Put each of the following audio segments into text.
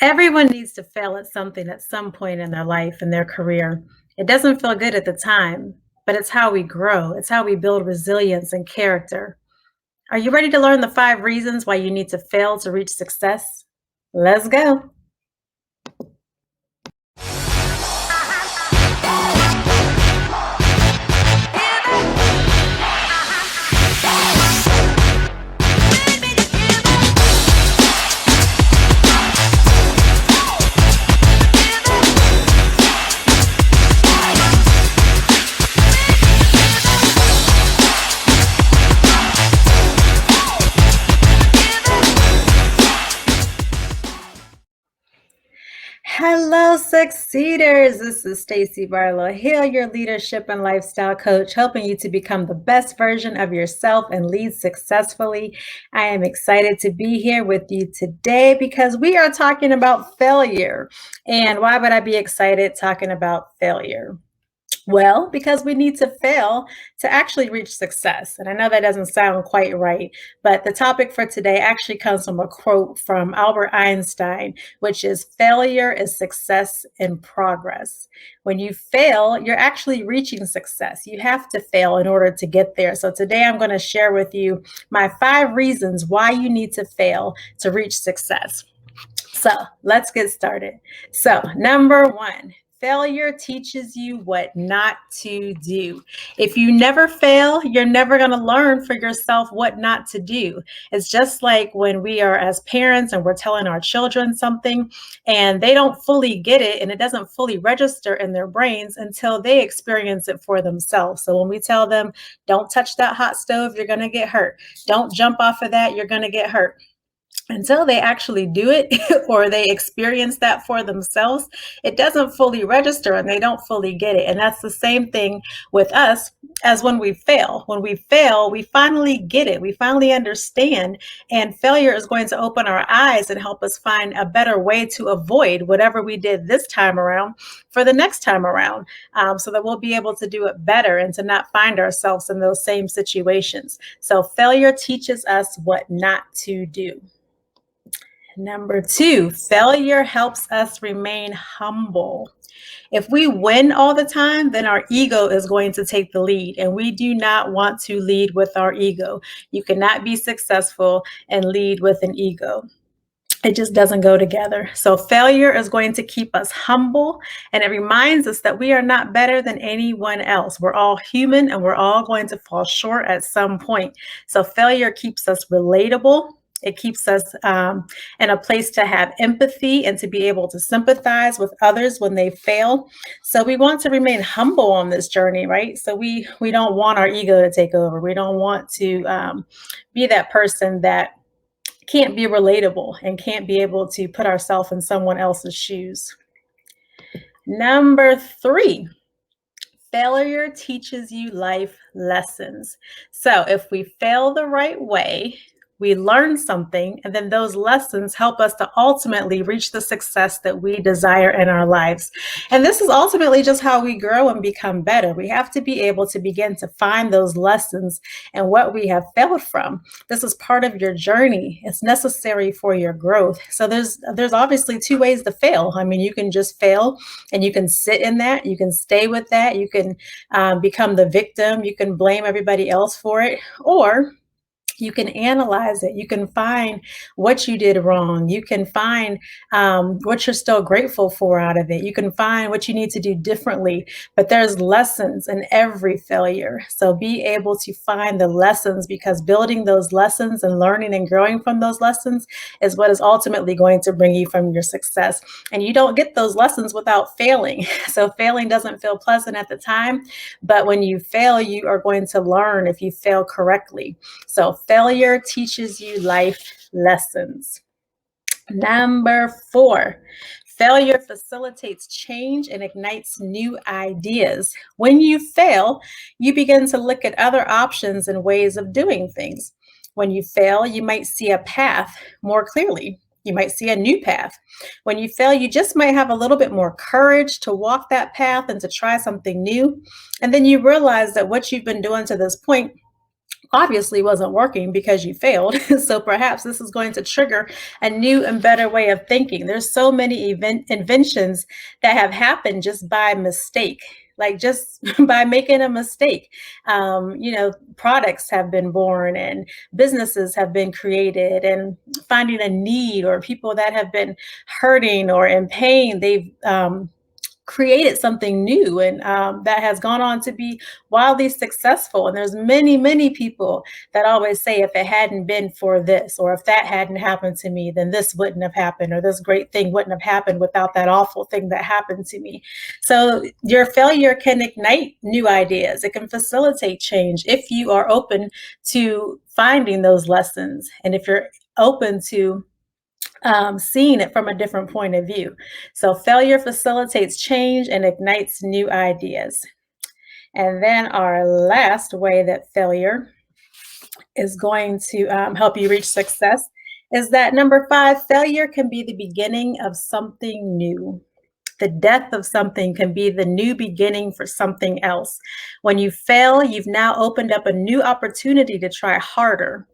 Everyone needs to fail at something at some point in their life and their career. It doesn't feel good at the time, but it's how we grow. It's how we build resilience and character. Are you ready to learn the 5 reasons why you need to fail to reach success? Let's go. Hello, succeeders. This is Stacy Barlow Hill, your leadership and lifestyle coach, helping you to become the best version of yourself and lead successfully. I am excited to be here with you today because we are talking about failure. And why would I be excited talking about failure? Well, because we need to fail to actually reach success. And I know that doesn't sound quite right, but the topic for today actually comes from a quote from Albert Einstein, which is failure is success in progress. When you fail, you're actually reaching success. You have to fail in order to get there. So today I'm going to share with you my 5 reasons why you need to fail to reach success. So let's get started. So, number one, failure teaches you what not to do. If you never fail, you're never going to learn for yourself what not to do. It's just like when we are as parents and we're telling our children something and they don't fully get it and it doesn't fully register in their brains until they experience it for themselves. So when we tell them, don't touch that hot stove, you're going to get hurt. Don't jump off of that, you're going to get hurt, until they actually do it or they experience that for themselves, it doesn't fully register and they don't fully get it. And that's the same thing with us as when we fail. When we fail, we finally get it. We finally understand. And failure is going to open our eyes and help us find a better way to avoid whatever we did this time around for the next time around, so that we'll be able to do it better and to not find ourselves in those same situations. So failure teaches us what not to do. Number 2, failure helps us remain humble. If we win all the time, then our ego is going to take the lead, and we do not want to lead with our ego. You cannot be successful and lead with an ego. It just doesn't go together. So failure is going to keep us humble, and it reminds us that we are not better than anyone else. We're all human, and we're all going to fall short at some point. So failure keeps us relatable. It keeps us in a place to have empathy and to be able to sympathize with others when they fail. So we want to remain humble on this journey, right? So we don't want our ego to take over. We don't want to be that person that can't be relatable and can't be able to put ourselves in someone else's shoes. Number 3, failure teaches you life lessons. So if we fail the right way, we learn something, and then those lessons help us to ultimately reach the success that we desire in our lives. And this is ultimately just how we grow and become better. We have to be able to begin to find those lessons and what we have failed from. This is part of your journey. It's necessary for your growth. So there's obviously 2 ways to fail. I mean, you can just fail and you can sit in that. You can stay with that. You can become the victim. You can blame everybody else for it, or you can analyze it. You can find what you did wrong. You can find what you're still grateful for out of it. You can find what you need to do differently. But there's lessons in every failure. So be able to find the lessons, because building those lessons and learning and growing from those lessons is what is ultimately going to bring you from your success. And you don't get those lessons without failing. So failing doesn't feel pleasant at the time, but when you fail, you are going to learn if you fail correctly. So failure teaches you life lessons. Number 4, failure facilitates change and ignites new ideas. When you fail, you begin to look at other options and ways of doing things. When you fail, you might see a path more clearly. You might see a new path. When you fail, you just might have a little bit more courage to walk that path and to try something new. And then you realize that what you've been doing to this point obviously wasn't working because you failed. So perhaps this is going to trigger a new and better way of thinking. There's so many inventions that have happened just by mistake, like just by making a mistake. Products have been born and businesses have been created, and finding a need, or people that have been hurting or in pain, they've created something new, and that has gone on to be wildly successful. And there's many people that always say, if it hadn't been for this, or if that hadn't happened to me, then this wouldn't have happened, or this great thing wouldn't have happened without that awful thing that happened to me. So your failure can ignite new ideas. It can facilitate change if you are open to finding those lessons, and if you're open to seeing it from a different point of view. So failure facilitates change and ignites new ideas. And then our last way that failure is going to help you reach success is that number 5, failure can be the beginning of something new. The death of something can be the new beginning for something else. When you fail, you've now opened up a new opportunity to try harder,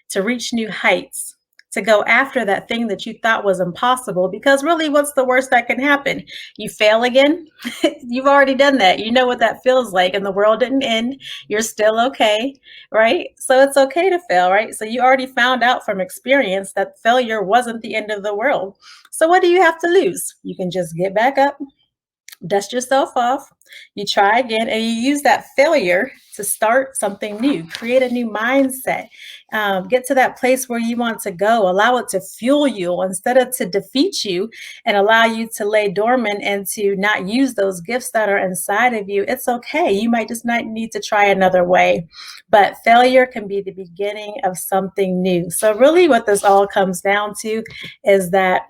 to reach new heights, to go after that thing that you thought was impossible. Because really, what's the worst that can happen? You fail again? You've already done that. You know what that feels like, and the world didn't end. You're still okay, right? So it's okay to fail, right? So you already found out from experience that failure wasn't the end of the world. So what do you have to lose? You can just get back up, dust yourself off, you try again, and you use that failure to start something new, create a new mindset, get to that place where you want to go, allow it to fuel you instead of to defeat you, and allow you to lay dormant and to not use those gifts that are inside of you. It's okay. You might just not need to try another way, but failure can be the beginning of something new. So really what this all comes down to is that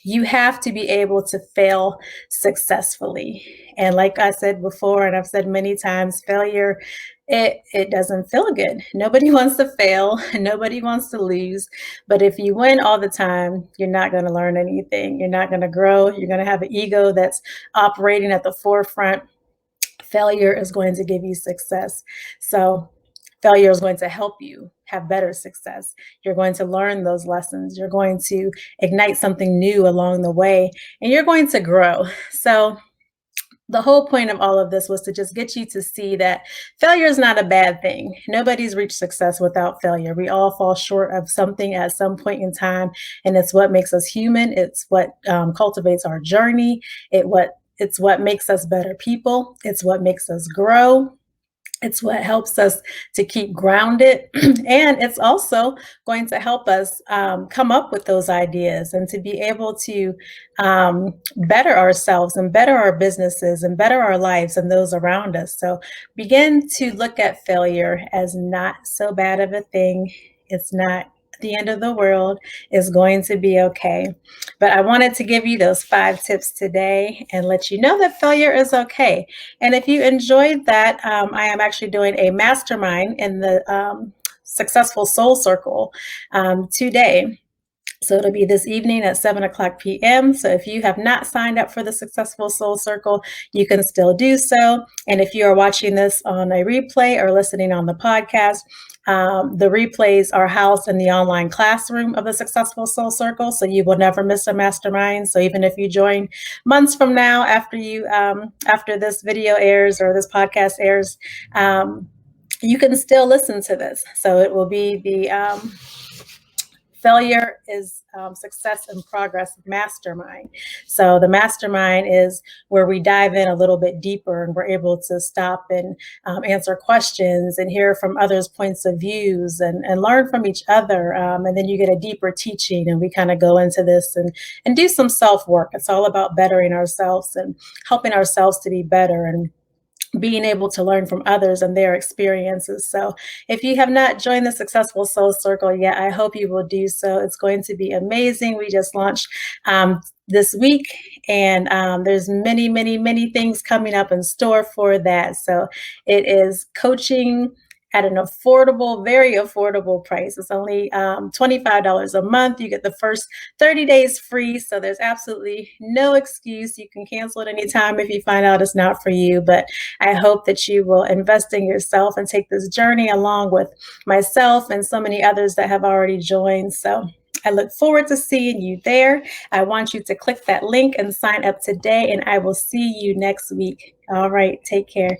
you have to be able to fail successfully. And like I said before, and I've said many times, failure, it doesn't feel good. Nobody wants to fail. Nobody wants to lose. But if you win all the time, you're not going to learn anything. You're not going to grow. You're going to have an ego that's operating at the forefront. Failure is going to give you success. So failure is going to help you have better success. You're going to learn those lessons. You're going to ignite something new along the way, and you're going to grow. So the whole point of all of this was to just get you to see that failure is not a bad thing. Nobody's reached success without failure. We all fall short of something at some point in time, and it's what makes us human. It's what cultivates our journey. It's what makes us better people. It's what makes us grow. It's what helps us to keep grounded. And it's also going to help us come up with those ideas and to be able to better ourselves and better our businesses and better our lives and those around us. So begin to look at failure as not so bad of a thing. It's not the end of the world. Is going to be okay. But I wanted to give you those 5 tips today and let you know that failure is okay. And if you enjoyed that, I am actually doing a mastermind in the Successful Soul Circle today. So it'll be this evening at 7:00 p.m. So if you have not signed up for the Successful Soul Circle, you can still do so. And if you are watching this on a replay or listening on the podcast, the replays are housed in the online classroom of the Successful Soul Circle, so you will never miss a mastermind. So even if you join months from now, after this video airs or this podcast airs, you can still listen to this. So it will be the Failure is Success in Progress Mastermind. So the mastermind is where we dive in a little bit deeper, and we're able to stop and answer questions and hear from others' points of views and learn from each other. And then you get a deeper teaching, and we kind of go into this and do some self-work. It's all about bettering ourselves and helping ourselves to be better, and being able to learn from others and their experiences. So if you have not joined the Successful Soul Circle yet, I hope you will do so. It's going to be amazing. We just launched this week, and there's many things coming up in store for that. So it is coaching, at an affordable, very affordable price. It's only $25 a month. You get the first 30 days free. So there's absolutely no excuse. You can cancel at any time if you find out it's not for you. But I hope that you will invest in yourself and take this journey along with myself and so many others that have already joined. So I look forward to seeing you there. I want you to click that link and sign up today, and I will see you next week. All right, take care.